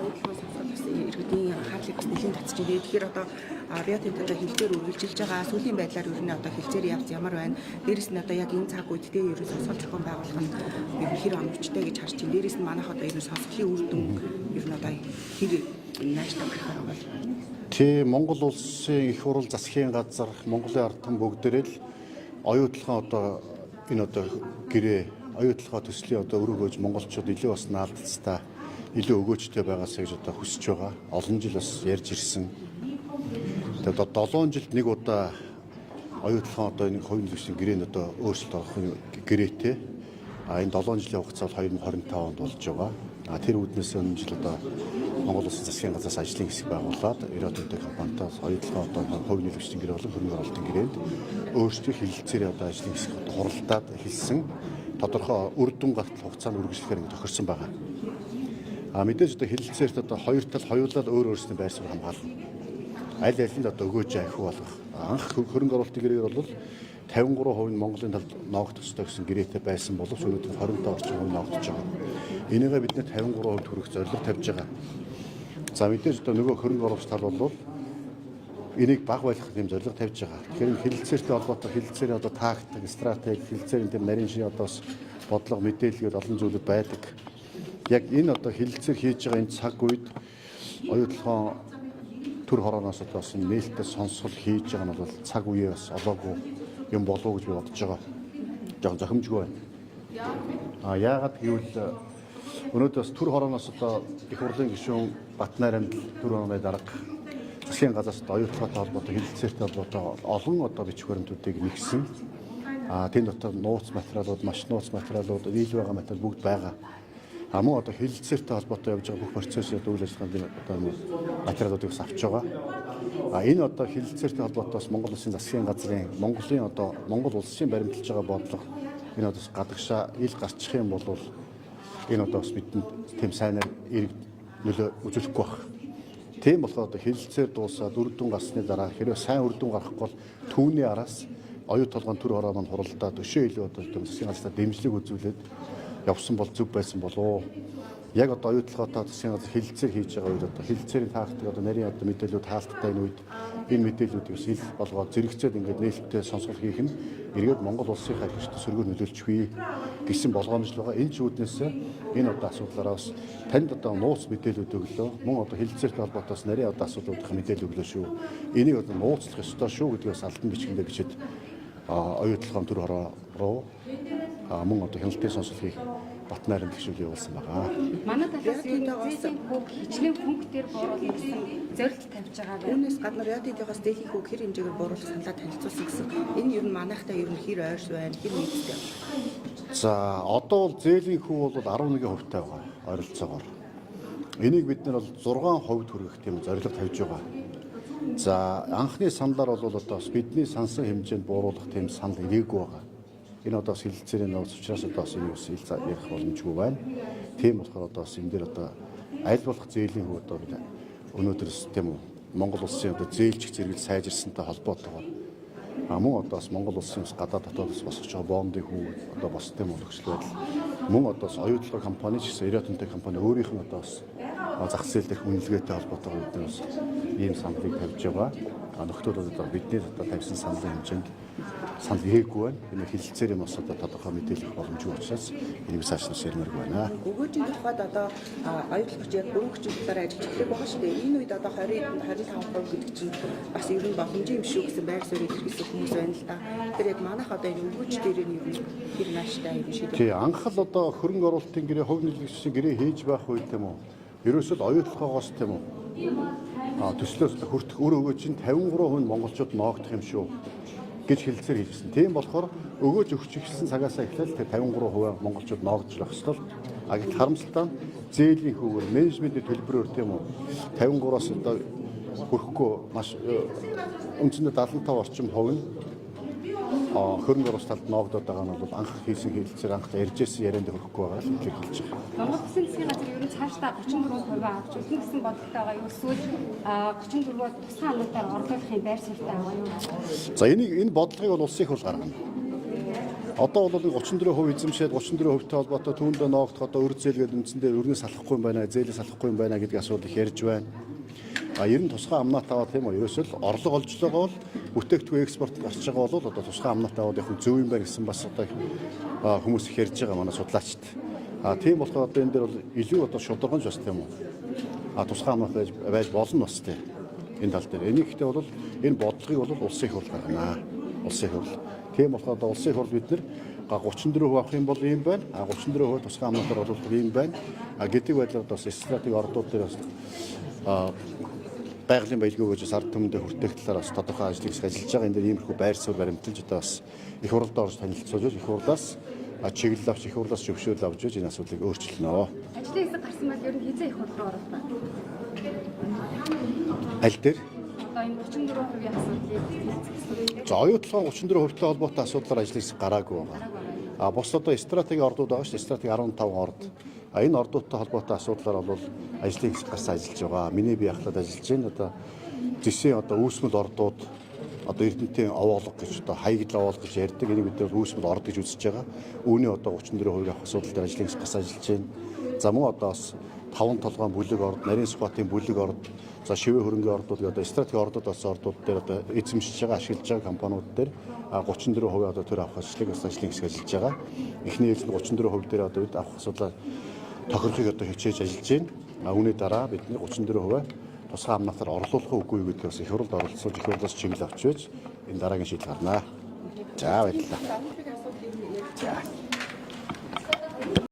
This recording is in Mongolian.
оюутлын сонсоод бас иргэдийн анхаарлыг бас нэлийн татчих. Тэгэхээр одоо Риотын одоо хилцээр үргэлжилж байгаа сүүлийн байдлаар ер нь одоо хилцээр явц ямар байна? Дээрээс нь одоо яг энэ цаг үед те ер нь сонсгол зохион байгуулах нь ер нь хэр оновчтой гэж харж байна. Дээрээс нь манайх одоо ер нь сонсголын үр дүн ер нь одоо хэр нааштай гарахаар байна. Тийм Монгол улсын их хурал засгийн газар Монголын ард түмэн бүгдээрээ л оюутлын одоо энэ одоо гэрээ оюутлын төслийн одоо өрөөгөөж монголчууд илүү бас наалдцтай илүү өгөөжтэй байгаасаа гэж одоо хүсэж байгаа. Олон жил бас ярьж ирсэн. Тэгээд одоо 7 жилд нэг удаа оюутлын одоо энэ хувийн төслийн гэрээнд одоо өөрчлөлт авах гэрээтэй. Энэ 7 жилийн хугацаа бол 2025 онд болж байгаа. Тэр үүднээс өмнө жил одоо Монгол Улсын засгийн газраас ажлын хэсэг байгуулад Риотын компанитай оюутлын одоо хувийн нөлөөлөгчдийн гэрээ болон хөрөнгө оруулалтын гэрээнд өөрсдийн хилцээрээ одоо ажлын хэсэг хуралдаад хэлсэн тодорхой үр дүн гартал хугацаанд үргэлжлэхээр ингэ тохирсон байгаа. Мэдээж одоо хилцээрт одоо хоёр тал хоёулаад өөр өөрсдийн байр суурь хамгаална. Аль алинд одоо өгөөж ахиу болгох. Анх хөрөнгө оруулалтын гэрээр бол 53% нь Монголын талд ноогдох ёстой гэсэн гэрээтэй байсан боловч өнөөдөр 25 орчим хувь ноогдож байгаа. Энийгээ бид нэ 53% хүрэх зорилго тавьж байгаа. За мэдээж одоо нөгөө хөрөнгө оруулагч тал бол энийг баг байлгах юм зорилго тавьж байгаа. Тэгэхээр хилцээртэй холбоотой хилцээрийн одоо тактик, стратеги, хилцээрийн тэр нарийн шин одоо бодлого мэдээлэл олон зүйлүүд байдаг. Яг энэ одоо хилцээр хийж байгаа энэ цаг үед оюутлын төр хорооноос одоо бас нээлттэй сонсгол хийж байгаа нь бол цаг үеэ бас олоогүй юм болов уу гэж би бодож байгаа. Жохон зохимжгүй байна. Яагаад гэвэл өнөөдөр бас төр хорооноос одоо их хурлын гишүүн Батнайрамд төр хорооны дарга засгийн газраас оюутлоготой холбоотой хилцээртэй холбоотой олон одоо бичих баримтуудыг нэгсэн. Тэнд дотор нууц материалууд, маш нууц материалууд, ил байгаа материал бүгд байгаа. Мөн одоо хилцээртэй холбоотой явж байгаа бүх процессын үйл ажиллагааны одоо материалуудыг авч байгаа. Энэ одоо хилцээртэй холбоотойс Монгол Улсын засгийн газрын Монголын одоо Монгол улсын баримталж байгаа бодлого энэ одоо гадагшаа ил гарчих юм бол энэ одоо бас бидэнд тэм сайнаар эрг нөлөө үзүүлэхгүй байх. Тийм болохоор одоо хилцээр дуусаад үр дүн гарсны дараа хэрвээ сайн үр дүн гарахгүй бол түүний араас оюут толгойн төр хороо маань хуралдаад өшөө илүү одоо засгийн газраа дэмжлэг үзүүлээд явсан бол зөв байсан болов. Яг одоо оюутлоготой засгийн газар хилцээр хийж байгаа үед одоо хилцээрийн тактик одоо нарийн одоо мэдээлүүд хаалттай энэ үед энэ мэдээлүүдийг ил болгоод зэрэгцээд ингээд нээлттэй сонсгол хийх нь эргээд Монгол улсын хариуцлагатай сөргөөр нөлөөлчихвээ гэсэн болгоомжл байгаа. Энэ ч үүднээс энэ одоо асуудлаараа бас танд одоо нууц мэдээлүүд өглөө мөн одоо хилцээртэй холбоотойс нарийн одоо асуудлуудын мэдээлэл өглөө шүү. Энийг одоо нууцлах ёстой шүү гэдгээс алдан бичгэндээ бичээд оюутлогын төр хороо руу мөн одоо хяналтын сонсгол хийх Батнайрамд гишүүн явуулсан байгаа. Манай талаас зээлийн хүүг хичнээн хөнгөтөр бууруулах гэсэн зорилт тавьж байгаа байна. Үүнээс гадна Риотынхоос зээлийн хүүг хэр хэмжээгээр бууруулах саналаа танилцуулсан гэсэн. Энэ ер нь манайхтай ер нь хэр ойрс байна, хэр нийттэй. За одоо бол зээлийн хүү бол 11% байгаа ойролцоогоор. Энийг бид нар бол 6% хүргэх тийм зорилго тавьж байгаа. За анхны саналаар бол одоо бидний сансан хэмжээнд бууруулах тийм санал ирээгүй байгаа. Энэ одоо хилцээрийн нууц учраас одоо энэ ус ил ярих боломжгүй байна. Тийм болохоор одоо энэ дээр одоо аль болох зээлийн хүү одоо бид өнөөдрөөс тийм үү Монгол улсын одоо зээлчих зэрэгэл сайжирсантай холбоотойгоор мөн одоо бас Монгол улсын гадаад дотоодос босгож байгаа бондын хүү одоо бас тийм нөхцөл байдал мөн одоо оюутлын компани ч гэсэн Риотын компани өөрийнх нь одоо бас зах зээл дэх үнэлгээтэй холбоотойгоор бид бас ийм саналыг тавьж байгаа. Нөхдүүд одоо бидний одоо тавьсан саналын хэмжээнд санал ирээгүй байна. Энэ хилцээр юм бас одоо тодорхой мэдээлэх боломжгүй учраас энийг цаашдаа ширмэргүй байна. Өгөөжийн тухайд одоо оюутлагч яг 4 хүчтэй ажиллаж эхлэх байгаа шүү дээ. Энэ үед одоо 20-25% гэдэг чинь бас ер нь боломжийн юм шүү гэсэн байр суурийг хэрэглэсэн хүмүүс байна л да. Тэгэхээр яг манайх одоо энэ өгөөж дээр нь ер нь хэр нааштай юм шиг. Тий, анх л одоо хөрөнгө оруулалтын гэрээ, хувь нөлөөлөгчдийн гэрээ хийж байх үед тийм үү. Ерөөсөө оюутлагоос тийм үү. Төслөөс хүртэх өр өгөөжийн 53% нь монголчууд ноогдох юм шүү гэж хэлцээр хэлсэн. Тийм болохоор өгөөж өгч эхэлсэн цагаас эхлээл 53% монголчууд ноогдож байх ёстой. Гэтэл харамсалтай нь зээлийн хүүгээр менежментийн төлбөрөөр тийм үү 53-аас одоо хүрэхгүй маш үндсэндээ 75 орчим хувь нь хөрөнгө оруулалт талд ноогдоод байгаа нь бол анх хийсэн хэлцээр анх ярьжсэн ярианд хүрэхгүй байгаа л хэлж байгаа. Монгол Улсын засгийн газар ер нь цаашдаа 34% авч үлдэн гэсэн бодолтой байгаа юу? Эсвэл 34-оор тусгай хамгаалтаар орлуулахын байр суурьтай байгаа юу? За энэ бодлогыг бол улсын их хурл гаргана. Одоо бол 34% эзэмшээд 34%-тэй холбоотой түүндээ ноогдох одоо өр зээл гэдэг үндсэндээ өрнөөс салахгүй юм байна, зээлээс салахгүй юм байна гэдэг асуудал их ярьж байна. Ер нь тусгай амнат аваад тийм үү? Ерөөсөө л орлого олж байгаа бол бүтээгдэхүүн экспорт гарч байгаа бол одоо тусгай амнат аваад явах нь зөв юм байна гэсэн бас одоо хүмүүс их ярьж байгаа манай судлаачид. Тийм болохоор одоо энэ дээр бол илүү одоо шударганж бас тийм үү? Тусгай амнат байж болно бас тийм. Энэ тал дээр. Энийг ихтэй бол энэ бодлогыг бол улсын их хурл гаргана. Улсын их хурл. Тийм болохоор одоо улсын их хурл бид нэр 34% авах юм бол ийм байна. 34% тусгай амнатаар оруулах ийм байна. Гэдэг байдлаар бас стратеги ордууд дээр бас байгалийн баялаг өгөөж ард түмэндээ хүртээх талаар бас тодорхой ажлыг ажиллаж байгаа. Энэ дээр иймэрхүү байр суурь баримталж одоо бас их хурлд орж танилцуулж их хурлаас чиглэл авч их хурлаас зөвшөөрөл авч энэ асуудлыг өөрчилнө. Ажлын хэсэг гарсан бол ер нь хизээ их хурлаар орох ба. Аль дээр? Одоо энэ 34%-ийн асуудлыг хэлцэх. За оюутлогын 34%-тэй холбоотой асуудлаар ажлын хэсэг гараагүй байгаа. Бус одоо стратеги ордууд байгаа шүү дээ. Стратеги 15 орд. Энэ ордуудтай холбоотой асуудлаар бол ажлын хэсэг гарсан ажиллаж байгаа. Миний бие ахлаад ажиллаж байна. Одоо зэсийн одоо үүсмэл ордууд одоо Эрдэнэтийн овоолго гэж одоо хаягдл овоолго гэж ярьдаг. Энийг бид үүсмэл орд гэж үзэж байгаа. Үүний одоо 34% авах асуудал дээр ажлын хэсэг гарсан ажиллаж байна. За мөн одоо бас 5 толгойн бүлэг орд, нарийн сухатын бүлэг орд, за шивээ хөрөнгөний ордууд одоо стратеги ордууд бас ордууд дээр одоо эзэмшиж байгаа, ашиглаж байгаа компаниуд дээр 34% одоо төр авах ажлыг бас ажлын хэсэг ажиллаж байгаа. Эхний ээлжинд 34% дээр одоо бид авах асуудлаа тохирлыг одоо хичээж ажиллаж байна. Үүний дараа бидний 34% тусгай амнатаар орлуулах үгүй гэдгийг бас их хурлд оролцуулж их хурлаас чиглэл авч байж энэ дараагийн шийдэл гарнаа. За баярлалаа. За